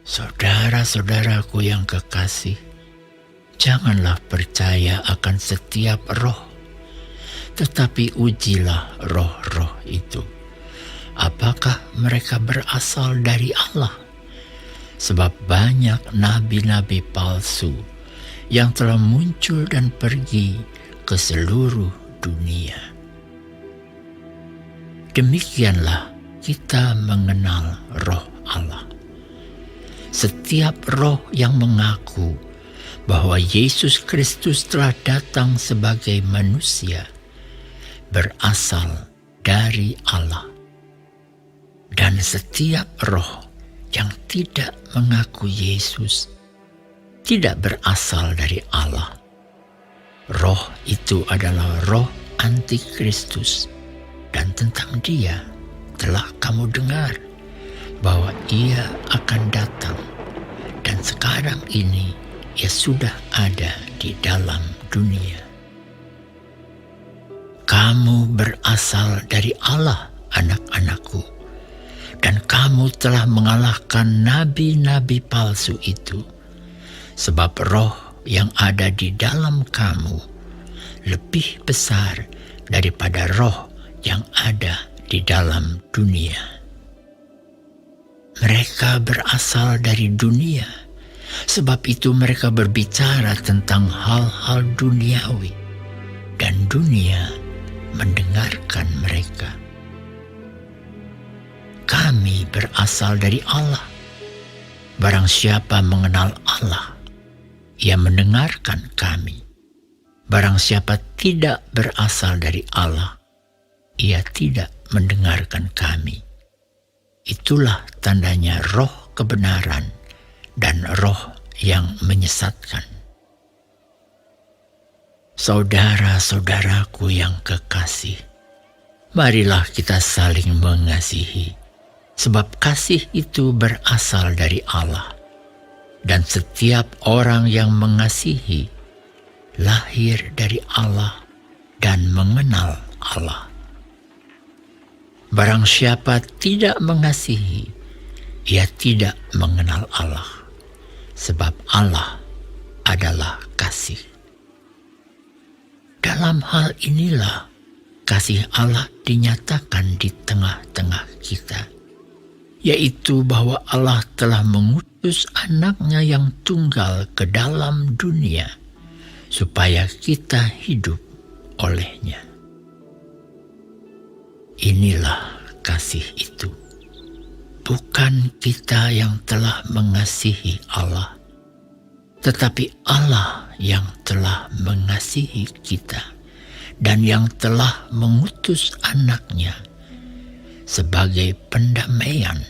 Saudara-saudaraku yang kekasih, janganlah percaya akan setiap roh, tetapi ujilah roh-roh itu, apakah mereka berasal dari Allah? Sebab banyak nabi-nabi palsu yang telah muncul dan pergi ke seluruh dunia. Demikianlah kita mengenal roh Allah. Setiap roh yang mengaku bahwa Yesus Kristus telah datang sebagai manusia berasal dari Allah. Dan setiap roh yang tidak mengaku Yesus tidak berasal dari Allah. Roh itu adalah roh antikristus, dan tentang dia telah kamu dengar bahwa ia akan datang, dan sekarang ini ia sudah ada di dalam dunia. Kamu berasal dari Allah, anak-anakku, dan kamu telah mengalahkan nabi-nabi palsu itu, sebab roh yang ada di dalam kamu lebih besar daripada roh yang ada di dalam dunia. Mereka berasal dari dunia, sebab itu mereka berbicara tentang hal-hal duniawi, dan dunia mendengarkan mereka. Kami berasal dari Allah. Barang siapa mengenal Allah, ia mendengarkan kami. Barang siapa tidak berasal dari Allah, ia tidak mendengarkan kami. Itulah tandanya roh kebenaran dan roh yang menyesatkan. Saudara-saudaraku yang kekasih, marilah kita saling mengasihi, sebab kasih itu berasal dari Allah. Dan setiap orang yang mengasihi lahir dari Allah dan mengenal Allah. Barang siapa tidak mengasihi, ia tidak mengenal Allah, sebab Allah adalah kasih. Dalam hal inilah kasih Allah dinyatakan di tengah-tengah kita, yaitu bahwa Allah telah mengutus anaknya yang tunggal ke dalam dunia, supaya kita hidup olehnya. Inilah kasih itu. Bukan kita yang telah mengasihi Allah, tetapi Allah yang telah mengasihi kita dan yang telah mengutus anaknya sebagai pendamaian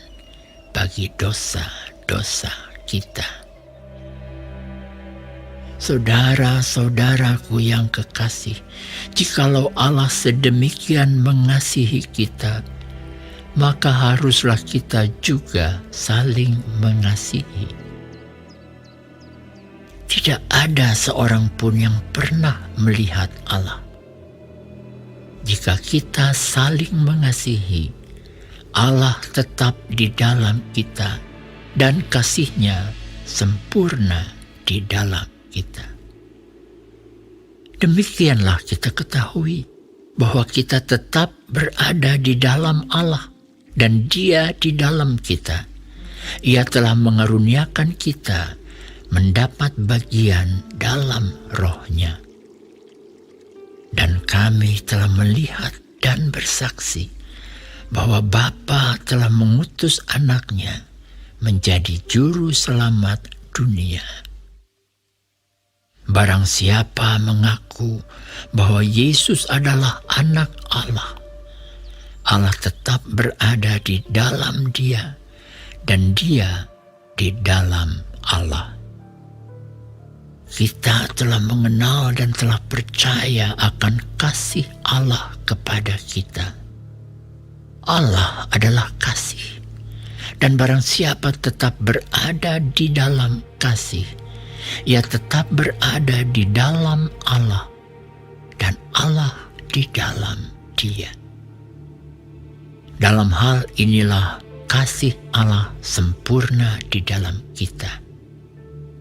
bagi dosa-dosa kita. Saudara-saudaraku yang kekasih, jikalau Allah sedemikian mengasihi kita, maka haruslah kita juga saling mengasihi. Tidak ada seorang pun yang pernah melihat Allah. Jika kita saling mengasihi, Allah tetap di dalam kita dan kasih-Nya sempurna di dalam kita. Demikianlah kita ketahui bahwa kita tetap berada di dalam Allah dan Dia di dalam kita. Ia telah mengaruniakan kita mendapat bagian dalam Roh-Nya. Dan kami telah melihat dan bersaksi bahwa Bapa telah mengutus anaknya menjadi juru selamat dunia. Barang siapa mengaku bahwa Yesus adalah anak Allah, Allah tetap berada di dalam Dia dan Dia di dalam Allah. Kita telah mengenal dan telah percaya akan kasih Allah kepada kita. Allah adalah kasih, dan barang siapa tetap berada di dalam kasih, ia tetap berada di dalam Allah, dan Allah di dalam Dia. Dalam hal inilah kasih Allah sempurna di dalam kita.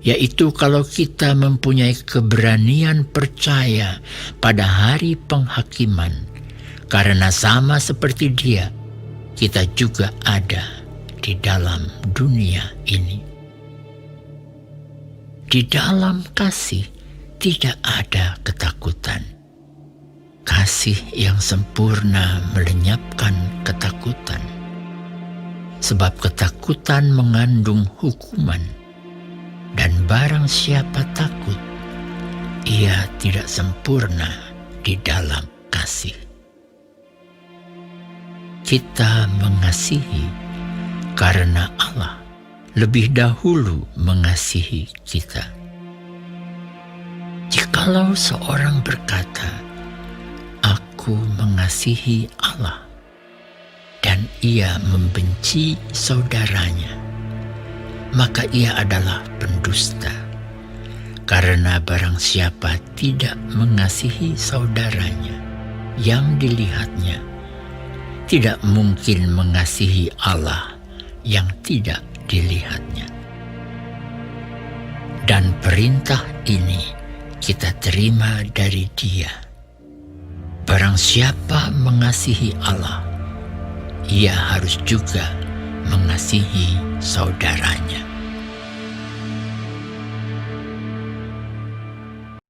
Yaitu kalau kita mempunyai keberanian percaya pada hari penghakiman, karena sama seperti Dia, kita juga ada di dalam dunia ini. Di dalam kasih tidak ada ketakutan. Kasih yang sempurna melenyapkan ketakutan. Sebab ketakutan mengandung hukuman. Dan barang siapa takut, ia tidak sempurna di dalam kasih. Kita mengasihi karena Allah lebih dahulu mengasihi kita. Jikalau seorang berkata, "Aku mengasihi Allah," dan ia membenci saudaranya, maka ia adalah pendusta. Karena barang siapa tidak mengasihi saudaranya yang dilihatnya, tidak mungkin mengasihi Allah yang tidak dilihatnya. Dan perintah ini kita terima dari Dia. Barang siapa mengasihi Allah, ia harus juga mengasihi saudaranya.